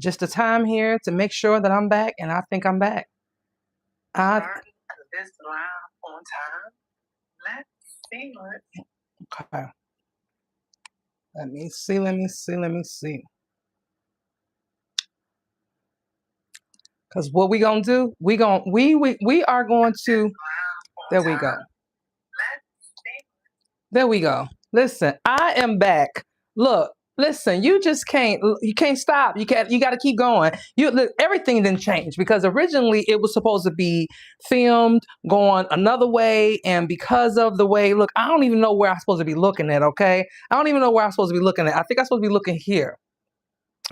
just a time here to make sure that I'm back, and I think I'm back. Start this live on time. Let's see what. Okay. Let me see. Because what we gonna do? We are going to. There we go. There we go. Listen, I am back. Look, listen, you can't stop. You got to keep going. Look, everything didn't change because originally it was supposed to be filmed going another way, and because of the way, look, I don't even know where I'm supposed to be looking at, okay? I don't even know where I'm supposed to be looking at. I think I'm supposed to be looking here.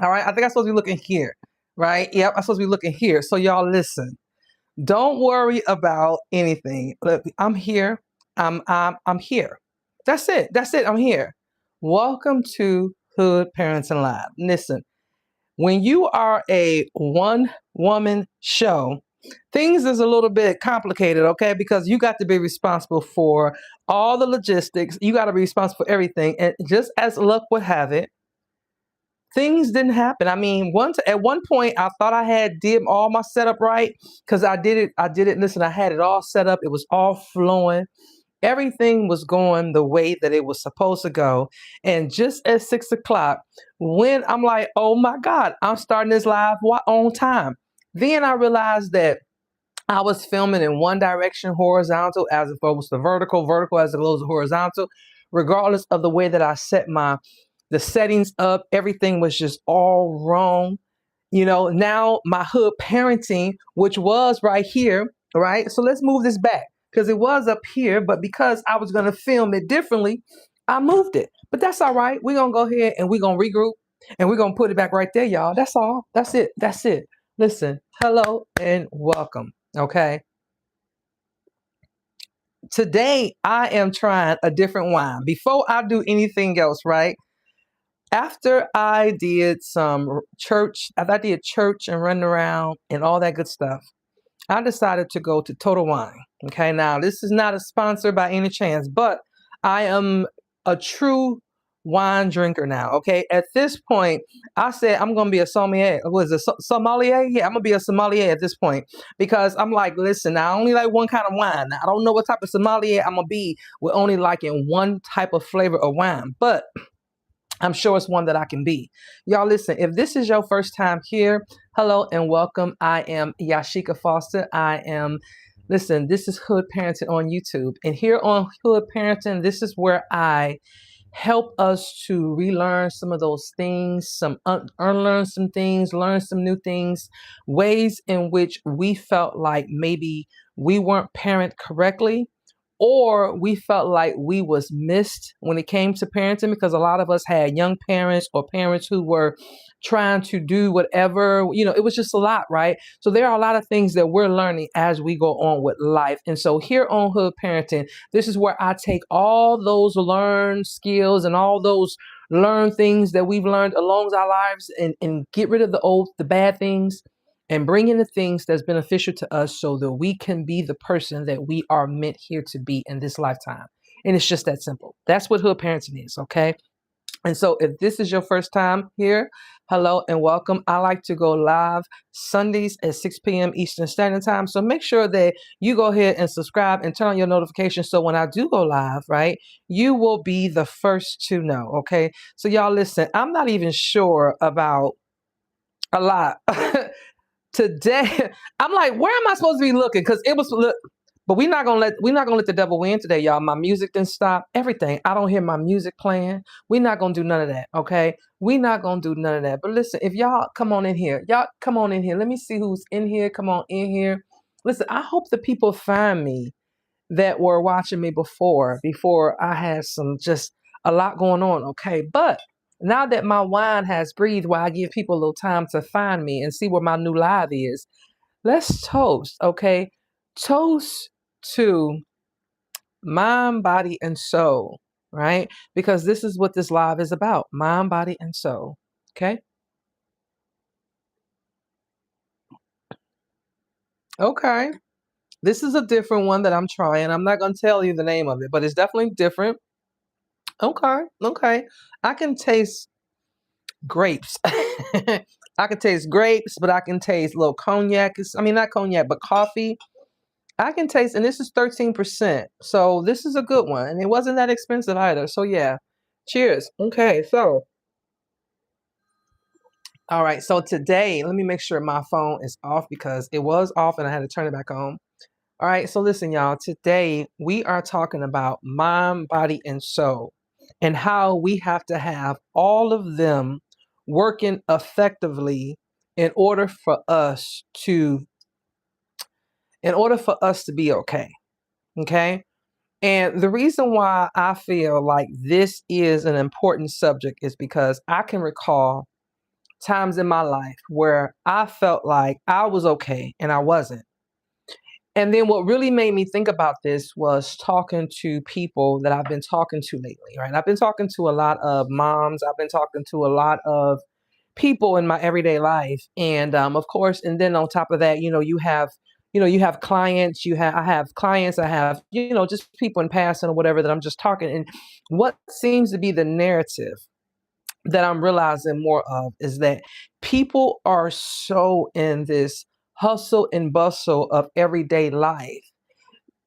All right, I think I'm supposed to be looking here. Right? Yep, I'm supposed to be looking here. So y'all listen. Don't worry about anything. Look, I'm here. I'm here. That's it. That's it. I'm here. Welcome to Hood Parenting Live. Listen, when you are a one woman show, things is a little bit complicated, okay? Because you got to be responsible for all the logistics. You got to be responsible for everything. And just as luck would have it, things didn't happen. I mean, at one point I thought I did all my setup right because I did it. Listen, I had it all set up. It was all flowing. Everything was going the way that it was supposed to go. And just at 6 o'clock, when I'm like, oh my God, I'm starting this live on time. Then I realized that I was filming in one direction, horizontal, as opposed to vertical, vertical as opposed to horizontal. Regardless of the way that I set the settings up, everything was just all wrong. Now my hood parenting, which was right here, right? So let's move this back because it was up here, but because I was going to film it differently, I moved it. But that's all right. We're going to go ahead and we're going to regroup and we're going to put it back right there, y'all. That's all. That's it. That's it. Listen, hello and welcome. Okay. Today, I am trying a different wine. Before I do anything else, right? After I did church and running around and all that good stuff, I decided to go to Total Wine. Okay, now this is not a sponsor by any chance, but I am a true wine drinker now. Okay, at this point, I said I'm gonna be a sommelier. Was it sommelier? Yeah, I'm gonna be a sommelier at this point because I'm like, listen, I only like one kind of wine. I don't know what type of sommelier I'm gonna be with only liking one type of flavor of wine, but I'm sure it's one that I can be. Y'all listen, if this is your first time here, hello and welcome. I am Yashika Foster. This is Hood Parenting on YouTube. And here on Hood Parenting, this is where I help us to relearn some of those things, unlearn some things, learn some new things, ways in which we felt like maybe we weren't parent correctly, or we felt like we was missed when it came to parenting because a lot of us had young parents or parents who were trying to do whatever, it was just a lot, right? So there are a lot of things that we're learning as we go on with life. And so here on Hood Parenting, this is where I take all those learned skills and all those learned things that we've learned along our lives and get rid of the bad things and bring in the things that's beneficial to us so that we can be the person that we are meant here to be in this lifetime. And it's just that simple. That's what Hood Parenting is, okay? And so if this is your first time here, hello and welcome. I like to go live Sundays at 6 p.m. Eastern Standard Time. So make sure that you go ahead and subscribe and turn on your notifications so when I do go live, right, you will be the first to know, okay? So y'all listen, I'm not even sure about a lot. Today, I'm like, where am I supposed to be looking? Because it was, but we're not gonna let the devil win today, y'all. My music didn't stop. Everything. I don't hear my music playing. We're not gonna do none of that. Okay, we're not gonna do none of that. But listen, if y'all come on in here, Let me see who's in here. Come on in here. Listen, I hope the people find me that were watching me before I had just a lot going on. Okay, but now that my wine has breathed, while I give people a little time to find me and see where my new live is, let's toast, okay? Toast to mind, body, and soul, right? Because this is what this live is about, mind, body, and soul, okay? Okay. This is a different one that I'm trying. I'm not going to tell you the name of it, but it's definitely different. Okay. I can taste grapes. I can taste grapes, but I can taste a little cognac. I mean, not cognac, but coffee. I can taste, and this is 13%. So this is a good one. And it wasn't that expensive either. So yeah. Cheers. Okay, so all right. So today, let me make sure my phone is off because it was off and I had to turn it back on. All right. So listen, y'all, today we are talking about mind, body, and soul and how we have to have all of them working effectively in order for us to be okay. Okay. And the reason why I feel like this is an important subject is because I can recall times in my life where I felt like I was okay and I wasn't. And then what really made me think about this was talking to people that I've been talking to lately, right? I've been talking to a lot of moms, I've been talking to a lot of people in my everyday life. And of course, and then on top of that, you have clients, I have clients, I have, just people in passing or whatever that I'm just talking. And what seems to be the narrative that I'm realizing more of is that people are so in this hustle and bustle of everyday life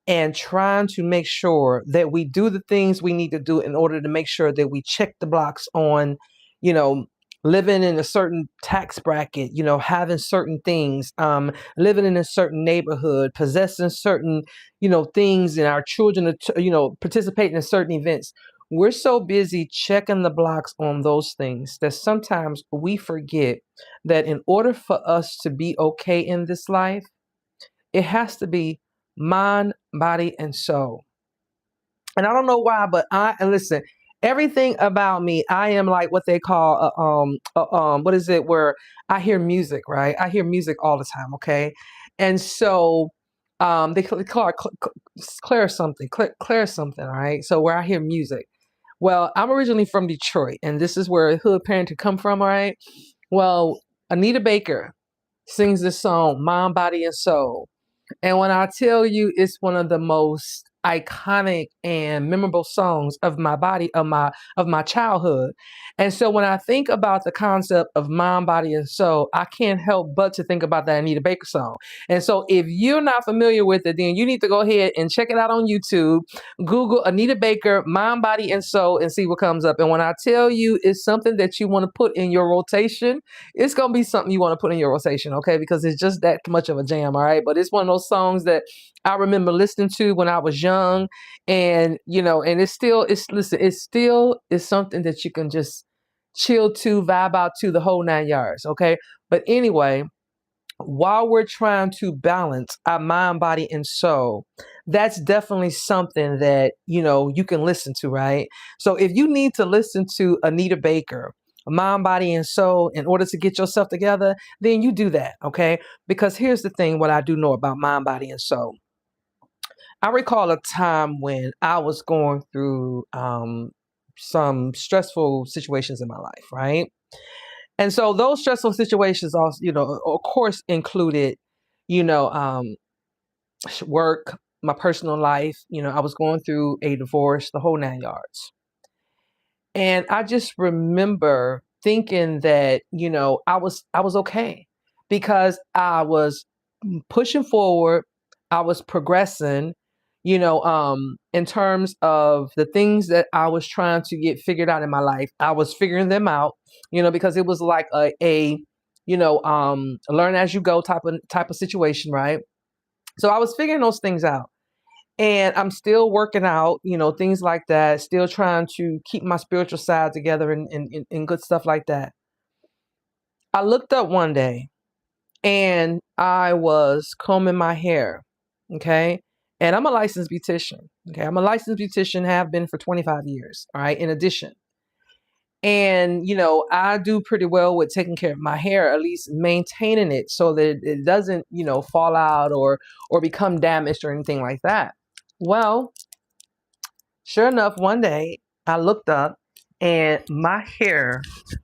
and trying to make sure that we do the things we need to do in order to make sure that we check the blocks on, you know, living in a certain tax bracket, having certain things, living in a certain neighborhood, possessing certain, things, and our children, participating in certain events. We're so busy checking the blocks on those things that sometimes we forget that in order for us to be okay in this life, it has to be mind, body, and soul. And I don't know why, but and listen, everything about me, I am like what they call what is it? Where I hear music, right? I hear music all the time. Okay, and so they call it clear something, clear something. All right, so where I hear music. Well, I'm originally from Detroit, and this is where hood parenting come from. All right. Well, Anita Baker sings this song, Mind, Body, and Soul. And when I tell you it's one of the most iconic and memorable songs of my body, of my childhood. And so when I think about the concept of mind, body, and soul, I can't help but to think about that Anita Baker song. And so if you're not familiar with it, then you need to go ahead and check it out on YouTube. Google Anita Baker, mind, body, and soul, and see what comes up. And when I tell you it's something that you want to put in your rotation, it's gonna be something you want to put in your rotation, okay? Because it's just that much of a jam, all right? But it's one of those songs that I remember listening to when I was young, and and it's still is something that you can just chill to, vibe out to, the whole 9 yards, okay? But anyway, while we're trying to balance our mind, body, and soul, that's definitely something that, you can listen to, right? So if you need to listen to Anita Baker, mind, body, and soul in order to get yourself together, then you do that, okay? Because here's the thing, what I do know about mind, body, and soul. I recall a time when I was going through some stressful situations in my life, right? And so those stressful situations also, of course, included, you know, um, work, my personal life. I was going through a divorce, the whole 9 yards. And I just remember thinking that, I was okay because I was pushing forward, I was progressing, in terms of the things that I was trying to get figured out in my life. I was figuring them out, because it was like a learn as you go type of situation, right? So I was figuring those things out. And I'm still working out, things like that, still trying to keep my spiritual side together and good stuff like that. I looked up one day and I was combing my hair. Okay. And I'm a licensed beautician. Okay. I'm a licensed beautician, have been for 25 years. All right. In addition. And, I do pretty well with taking care of my hair, at least maintaining it so that it doesn't, fall out or become damaged or anything like that. Well, sure enough, one day I looked up and my hair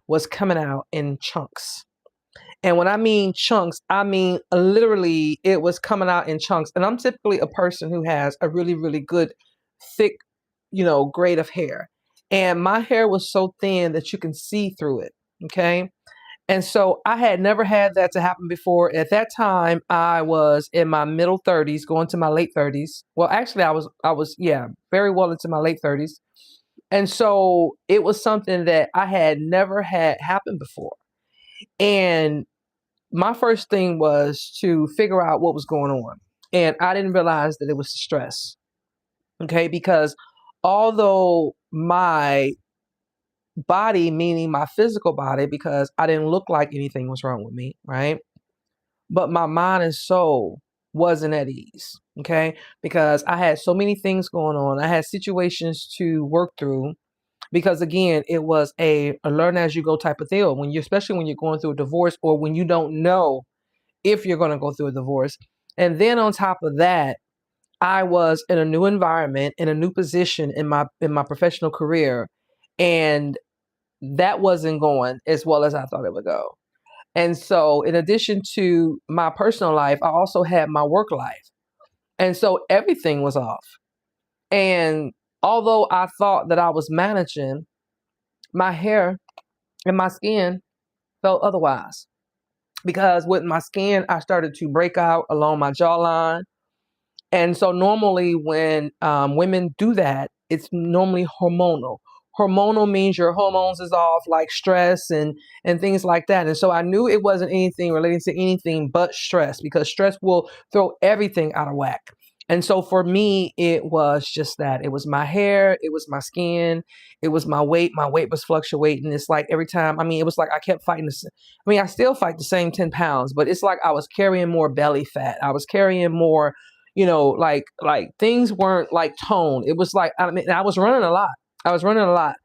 was coming out in chunks. And when I mean chunks, I mean literally it was coming out in chunks. And I'm typically a person who has a really, really good, thick, grade of hair. And my hair was so thin that you can see through it. Okay. And so I had never had that to happen before. At that time, I was in my middle 30s, going to my late 30s. Well, actually, I was, yeah, very well into my late 30s. And so it was something that I had never had happen before. And my first thing was to figure out what was going on. And I didn't realize that it was stress. Okay. Because although my body, meaning my physical body, because I didn't look like anything was wrong with me, right? But my mind and soul wasn't at ease. Okay. Because I had so many things going on. I had situations to work through because again, it was a learn as you go type of deal when you, especially when you're going through a divorce or when you don't know if you're going to go through a divorce. And then on top of that, I was in a new environment, in a new position in my professional career, and that wasn't going as well as I thought it would go. And so, in addition to my personal life, I also had my work life. And so everything was off. And although I thought that I was managing, my hair and my skin felt otherwise. Because with my skin, I started to break out along my jawline. And so normally when women do that, it's normally hormonal. Hormonal means your hormones is off, like stress and things like that. And so I knew it wasn't anything relating to anything but stress because stress will throw everything out of whack. And so for me, it was just that. It was my hair, it was my skin, it was my weight. My weight was fluctuating. It's like every time, I mean, it was like I kept fighting I mean, I still fight the same 10 pounds, but it's like I was carrying more belly fat. I was carrying more, like things weren't like tone. It was like, I mean, I was running a lot. I was running a lot,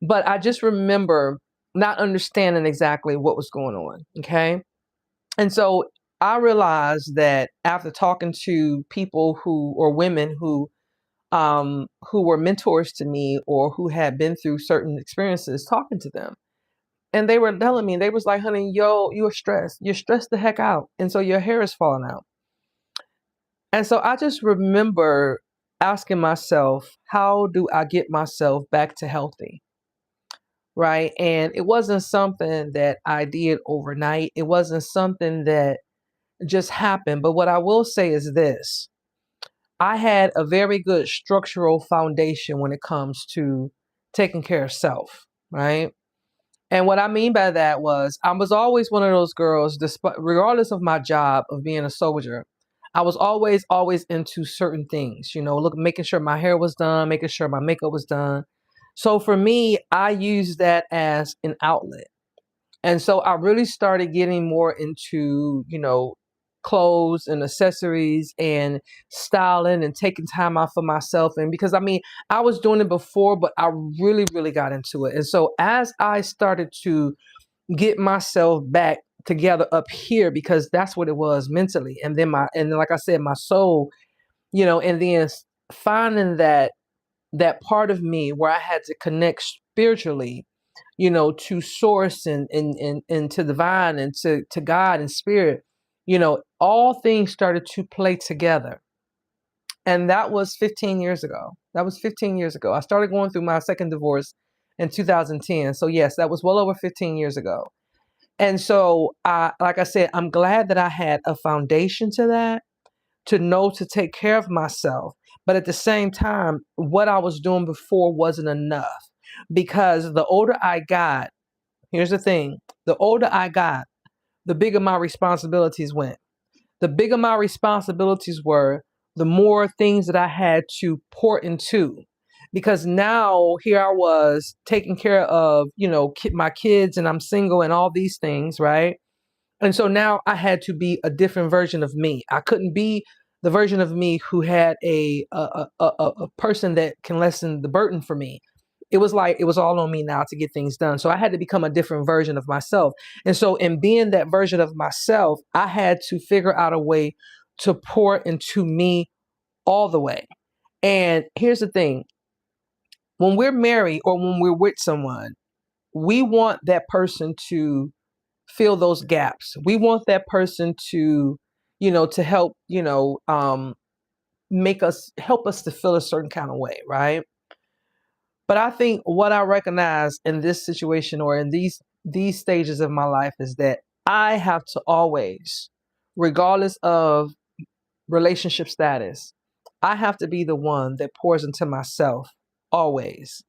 but I just remember not understanding exactly what was going on. Okay. And so I realized that after talking to people or women who were mentors to me or who had been through certain experiences, talking to them, and they were telling me, they was like, honey, yo, you're stressed. You're stressed the heck out. And so your hair is falling out. And so I just remember asking myself, how do I get myself back to healthy? Right. And it wasn't something that I did overnight. It wasn't something that just happened. But what I will say is this: I had a very good structural foundation when it comes to taking care of self. Right. And what I mean by that was I was always one of those girls, despite regardless of my job of being a soldier, I was always into certain things, look, making sure my hair was done, making sure my makeup was done. So for me, I used that as an outlet. And so I really started getting more into, clothes and accessories and styling and taking time out for myself. And because I mean, I was doing it before, but I really, really got into it. And so as I started to get myself back together up here, because that's what it was mentally. And then like I said, my soul, and then finding that part of me where I had to connect spiritually, to source and to divine and to God and spirit, all things started to play together. And that was 15 years ago. That was 15 years ago. I started going through my second divorce in 2010. So yes, that was well over 15 years ago. And so like I said, I'm glad that I had a foundation to that, to know to take care of myself. But at the same time, what I was doing before wasn't enough because the older I got, here's the thing, the older I got, the bigger my responsibilities went. The bigger my responsibilities were, the more things that I had to pour into. Because now here I was taking care of, my kids, and I'm single and all these things, right? And so now I had to be a different version of me. I couldn't be the version of me who had a person that can lessen the burden for me. It was like it was all on me now to get things done. So I had to become a different version of myself. And so in being that version of myself, I had to figure out a way to pour into me all the way. And here's the thing: when we're married or when we're with someone, we want that person to fill those gaps. We want that person to, to help, help us to feel a certain kind of way, right? But I think what I recognize in this situation or in these these stages of my life is that I have to always, regardless of relationship status, I have to be the one that pours into myself always.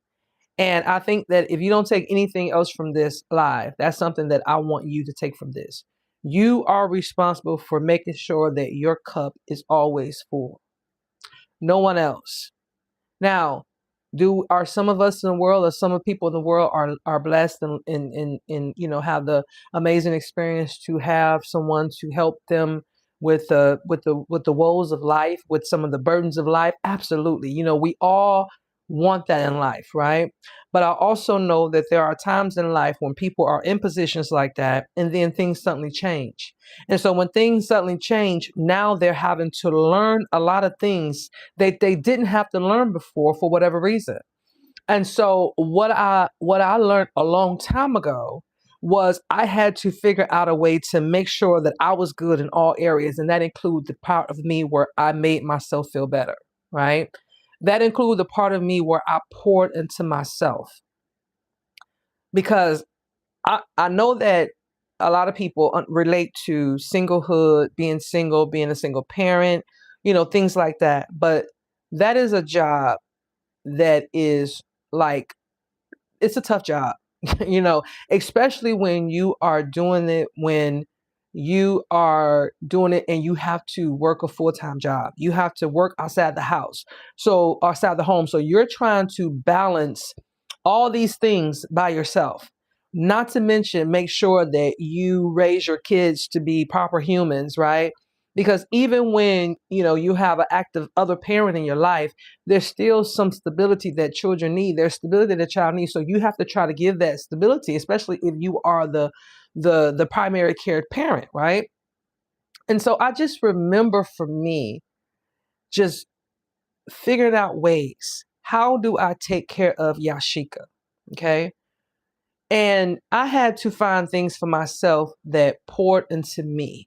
And I think that if you don't take anything else from this live, that's something that I want you to take from this. You are responsible for making sure that your cup is always full. No one else. Now, do are some of us in the world, or some of people in the world are blessed and have the amazing experience to have someone to help them with the woes of life, with some of the burdens of life? Absolutely. We all want that in life, right? But I also know that there are times in life when people are in positions like that and then things suddenly change. And so when things suddenly change, now they're having to learn a lot of things they didn't have to learn before for whatever reason. And so what I learned a long time ago was I had to figure out a way to make sure that I was good in all areas, and that includes the part of me where I made myself feel better, right? That includes the part of me where I poured into myself, because I know that a lot of people relate to singlehood, being single, being a single parent, things like that. But that is a job that is like, it's a tough job, you know, especially when you are doing it, when you are doing it and you have to work a full-time job. You have to work outside the house. So outside the home. So you're trying to balance all these things by yourself. Not to mention make sure that you raise your kids to be proper humans, right? Because even when, you have an active other parent in your life, there's still some stability that children need. There's stability that a child needs. So you have to try to give that stability, especially if you are the primary care parent, right? And so I just remember, for me, just figuring out ways. How do I take care of Yashika? Okay. And I had to find things for myself that poured into me.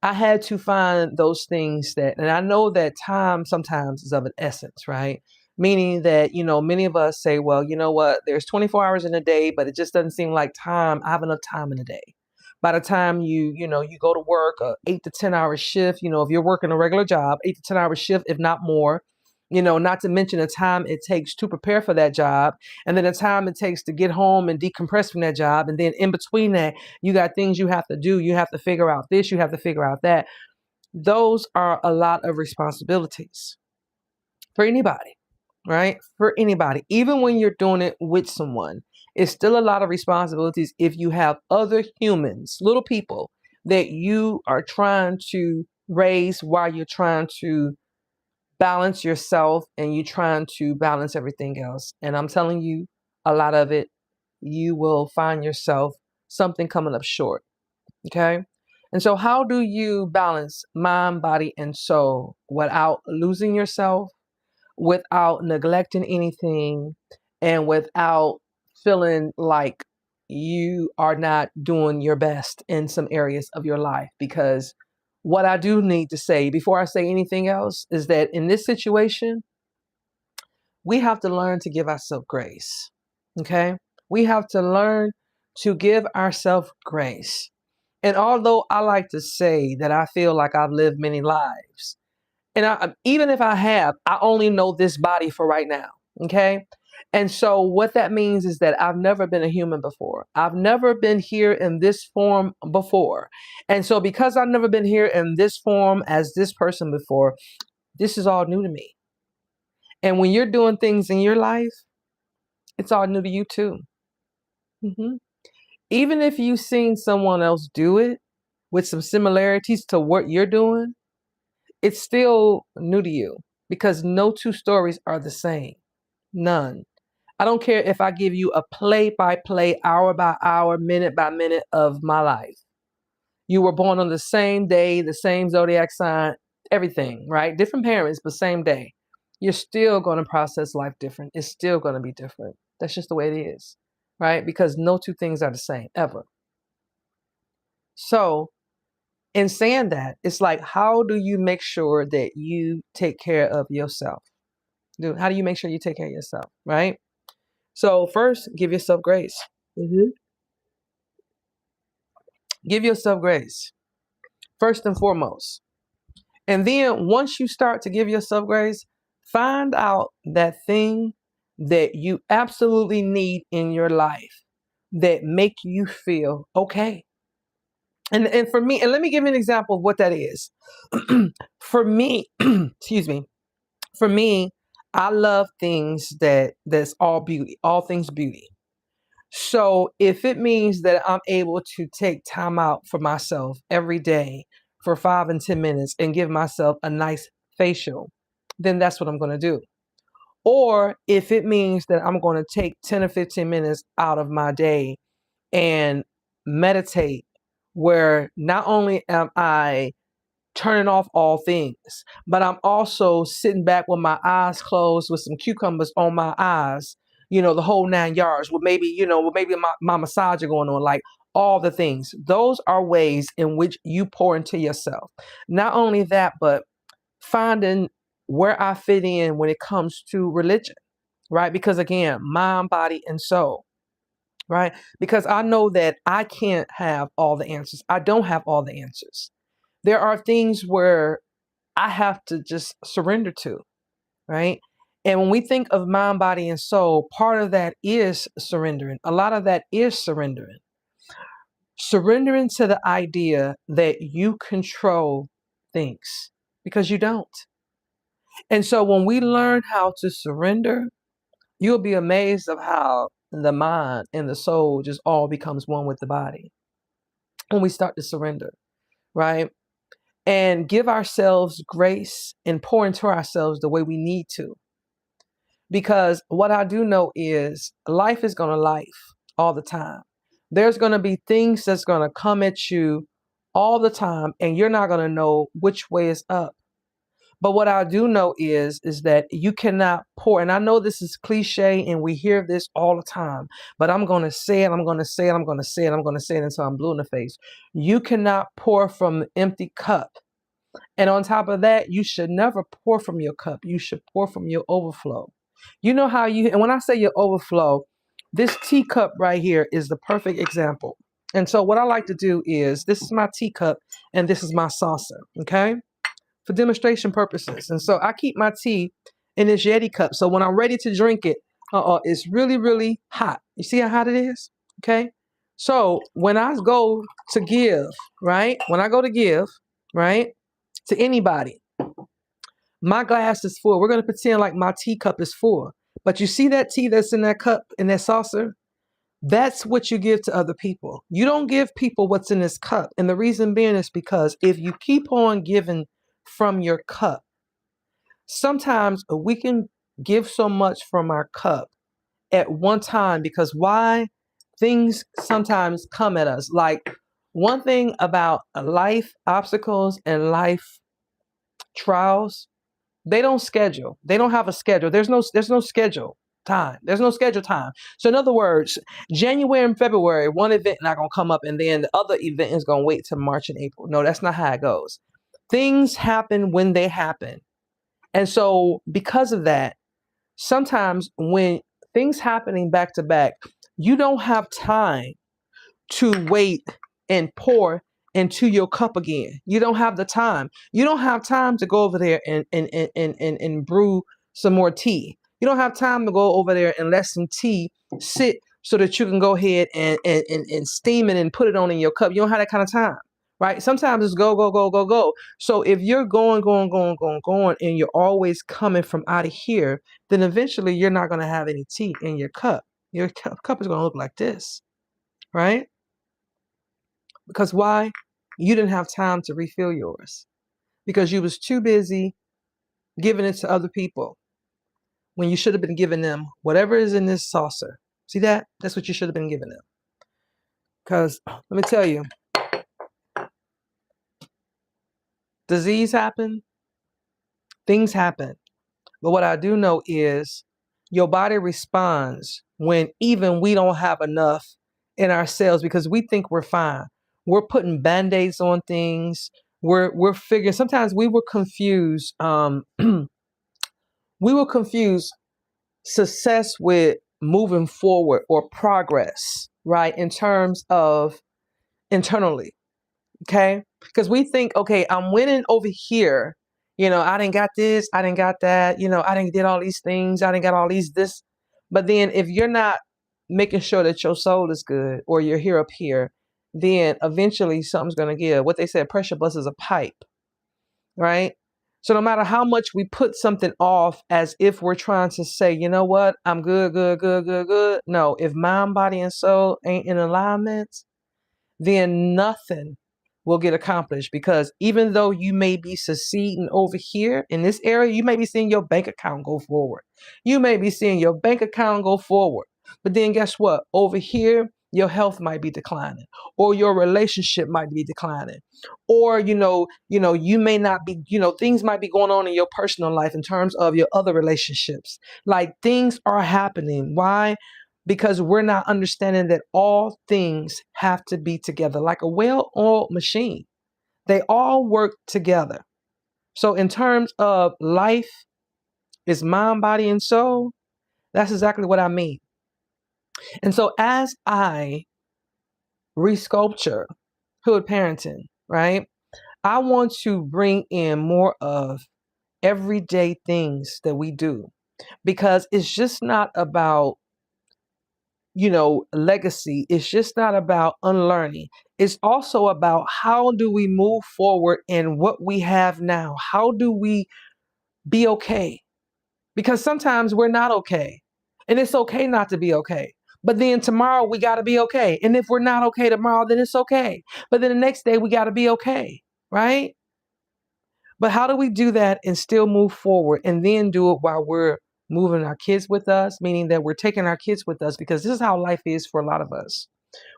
I had to find those things and I know that time sometimes is of an essence, right? Meaning that, many of us say, well, you know what, there's 24 hours in a day, but it just doesn't seem like time. I have enough time in a day. By the time you go to work a 8 to 10 hour shift, if you're working a regular job, 8 to 10 hour shift, if not more, not to mention the time it takes to prepare for that job, and then the time it takes to get home and decompress from that job. And then in between that, you got things you have to do. You have to figure out this, you have to figure out that. Those are a lot of responsibilities for anybody, right? For anybody. Even when you're doing it with someone, it's still a lot of responsibilities if you have other humans, little people that you are trying to raise while you're trying to balance yourself and you're trying to balance everything else. And I'm telling you, a lot of it, you will find yourself something coming up short. Okay. And so, how do you balance mind, body, and soul without losing yourself, without neglecting anything, and without feeling like you are not doing your best in some areas of your life? Because what I do need to say before I say anything else is that in this situation, we have to learn to give ourselves grace. Okay? We have to learn to give ourselves grace. And although I like to say that I feel like I've lived many lives, and even if I have, I only know this body for right now. Okay. And so what that means is that I've never been a human before. I've never been here in this form before. And so because I've never been here in this form as this person before, this is all new to me. And when you're doing things in your life, it's all new to you too. hmm Even if you've seen someone else do it with some similarities to what you're doing, it's still new to you, because no two stories are the same. None. I don't care if I give you a play by play, hour by hour, minute by minute of my life. You were born on the same day, the same zodiac sign, everything, right? Different parents, but same day. You're still going to process life different. It's still going to be different. That's just the way it is, right? Because no two things are the same ever. So, in saying that, it's like, how do you make sure that you take care of yourself? How do you make sure you take care of yourself, right? So first, give yourself grace. hmm Give yourself grace, first and foremost. And then once you start to give yourself grace, find out that thing that you absolutely need in your life that make you feel okay. And for me, and let me give you an example of what that is. For me, excuse me, for me, I love things that's all beauty, all things beauty. So if it means that I'm able to take time out for myself every day for 5 and 10 minutes and give myself a nice facial, then that's what I'm going to do. Or if it means that I'm going to take 10 or 15 minutes out of my day and meditate, where not only am I turning off all things, but I'm also sitting back with my eyes closed with some cucumbers on my eyes, the whole 9 yards, with maybe, with maybe my massager going on, like all the things. Those are ways in which you pour into yourself. Not only that, but finding where I fit in when it comes to religion, right? Because again, mind, body, and soul, right? Because I know that I can't have all the answers. I don't have all the answers. There are things where I have to just surrender to, right? And when we think of mind, body, and soul, part of that is surrendering. A lot of that is surrendering. Surrendering to the idea that you control things, because you don't. And so when we learn how to surrender, you'll be amazed of how the mind and the soul just all becomes one with the body when we start to surrender, right? And give ourselves grace and pour into ourselves the way we need to. Because what I do know is life is going to life all the time. There's going to be things that's going to come at you all the time, and you're not going to know which way is up. But what I do know is that you cannot pour, and I know this is cliche and we hear this all the time, but I'm going to say it, I'm going to say it, I'm going to say it, I'm going to say it until I'm blue in the face. You cannot pour from an empty cup. And on top of that, you should never pour from your cup. You should pour from your overflow. You know how and when I say your overflow, this teacup right here is the perfect example. And so what I like to do is, this is my teacup and this is my saucer, okay? For demonstration purposes. And so I keep my tea in this Yeti cup. So when I'm ready to drink it, it's really, really hot. You see how hot it is? Okay. So when I go to give, right? When I go to give, right? To anybody, my glass is full. We're going to pretend like my teacup is full. But you see that tea that's in that cup, in that saucer? That's what you give to other people. You don't give people what's in this cup. And the reason being is because if you keep on giving from your cup, sometimes we can give so much from our cup at one time, because why? Things sometimes come at us. Like, one thing about life obstacles and life trials, they don't schedule. They don't have a schedule. There's no schedule time. There's no schedule time. So in other words, January and February, one event not gonna come up, and then the other event is gonna wait till March and April. No, that's not how it goes. Things happen when they happen. And so because of that, sometimes when things happening back to back, you don't have time to wait and pour into your cup again. You don't have the time. You don't have time to go over there and brew some more tea. You don't have time to go over there and let some tea sit so that you can go ahead and steam it and put it on in your cup. You don't have that kind of time. Right? Sometimes it's go, go, go, go, go. So if you're going, and you're always coming from out of here, then eventually you're not going to have any tea in your cup. Your cup is going to look like this, right? Because why? You didn't have time to refill yours because you was too busy giving it to other people when you should have been giving them whatever is in this saucer. See that? That's what you should have been giving them. Because let me tell you, disease happen, things happen. But what I do know is your body responds when even we don't have enough in our cells, because we think we're fine. We're putting band-aids on things. We're figuring. Sometimes we will confuse we will confuse success with moving forward or progress, right? In terms of internally. Okay. Because we think, okay, I'm winning over here. I didn't got this, I didn't got that, I didn't did all these things, I didn't got all these this. But then if you're not making sure that your soul is good or you're here up here, then eventually something's gonna give. What they said, pressure busts a pipe, right? So no matter how much we put something off as if we're trying to say, you know what, I'm good, good, good, good, good. No, if mind, body, and soul ain't in alignment, then nothing will get accomplished, because even though you may be succeeding over here in this area, you may be seeing your bank account go forward. You may be seeing your bank account go forward. But then guess what? Over here, your health might be declining, or your relationship might be declining, or you may not be, things might be going on in your personal life in terms of your other relationships. Like, things are happening. Why? Because we're not understanding that all things have to be together like a well-oiled machine. They all work together. So in terms of life is mind, body, and soul, that's exactly what I mean. And so as I resculpture hood parenting, right, I want to bring in more of everyday things that we do, because it's just not about legacy. It's just not about unlearning. It's also about how do we move forward in what we have now? How do we be okay? Because sometimes we're not okay. And it's okay not to be okay. But then tomorrow we got to be okay. And if we're not okay tomorrow, then it's okay. But then the next day we got to be okay. Right? But how do we do that and still move forward, and then do it while we're moving our kids with us, meaning that we're taking our kids with us, because this is how life is for a lot of us.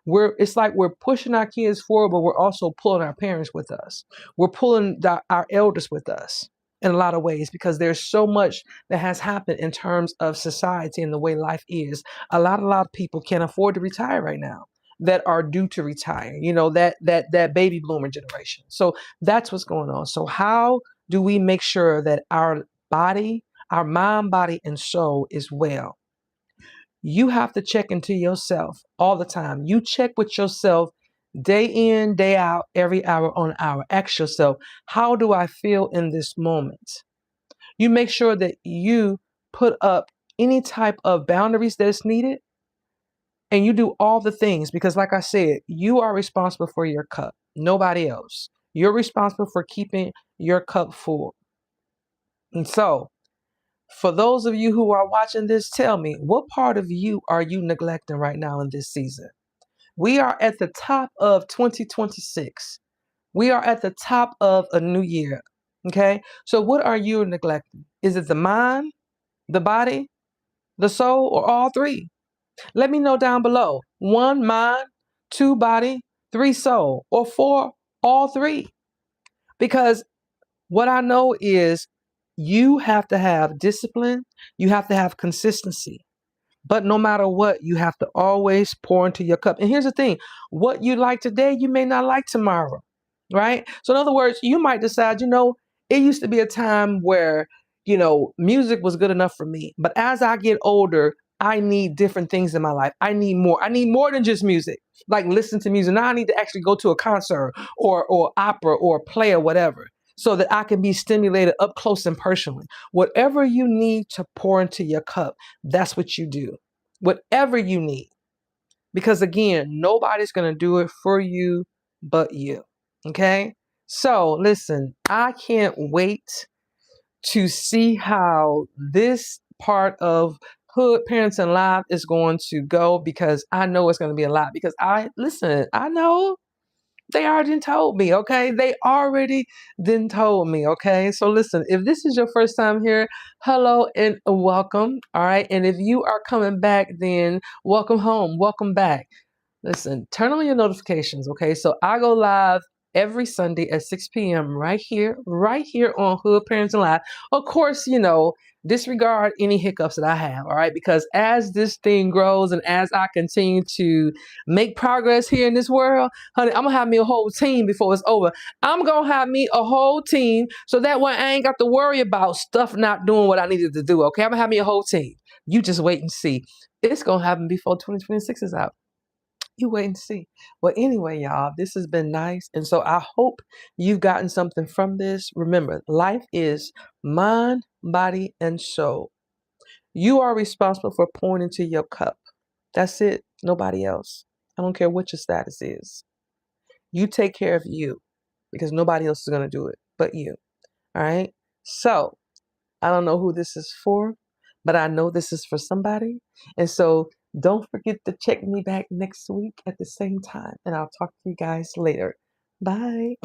It's like we're pushing our kids forward, but we're also pulling our parents with us. We're pulling our elders with us in a lot of ways, because there's so much that has happened in terms of society and the way life is. A lot of people can't afford to retire right now, that are due to retire, that baby bloomer generation. So that's what's going on. So how do we make sure that our body, our mind, body, and soul is well? You have to check into yourself all the time. You check with yourself day in, day out, every hour on hour. Ask yourself, how do I feel in this moment? You make sure that you put up any type of boundaries that's needed, and you do all the things, because like I said, you are responsible for your cup, nobody else. You're responsible for keeping your cup full. And so, for those of you who are watching this, tell me, what part of you are you neglecting right now in this season? We are at the top of 2026. We are at the top of a new year. Okay? So what are you neglecting? Is it the mind, the body, the soul, or all three? Let me know down below. 1, mind; 2, body; 3, soul; or 4, all three. Because what I know is you have to have discipline, you have to have consistency. But no matter what, you have to always pour into your cup. And here's the thing, what you like today, you may not like tomorrow, right? So, in other words, you might decide, it used to be a time where, music was good enough for me. But as I get older, I need different things in my life. I need more. I need more than just music, like listen to music. Now I need to actually go to a concert or opera or play or whatever, so that I can be stimulated up close and personally. Whatever you need to pour into your cup, that's what you do. Whatever you need. Because again, nobody's going to do it for you but you. Okay? So, listen, I can't wait to see how this part of Hood Parenting Live is going to go, because I know it's going to be a lot. Because I know they already told me, okay? They already then told me, okay? So listen, if this is your first time here, hello and welcome, all right? And if you are coming back, then welcome home, welcome back. Listen, turn on your notifications, okay? So I go live every Sunday at 6 p.m. right here on Hood Parenting Live. Of course, disregard any hiccups that I have, all right? Because as this thing grows and as I continue to make progress here in this world, honey, I'm gonna have me a whole team before it's over. I'm gonna have me a whole team, so that way I ain't got to worry about stuff not doing what I needed to do, okay? I'm gonna have me a whole team. You just wait and see. It's gonna happen before 2026 is out. You wait and see. Well, anyway, y'all, this has been nice. And so I hope you've gotten something from this. Remember, life is mind, body, and soul. You are responsible for pouring into your cup. That's it. Nobody else. I don't care what your status is. You take care of you because nobody else is going to do it but you. All right. So I don't know who this is for, but I know this is for somebody. And so don't forget to check me back next week at the same time. And I'll talk to you guys later. Bye.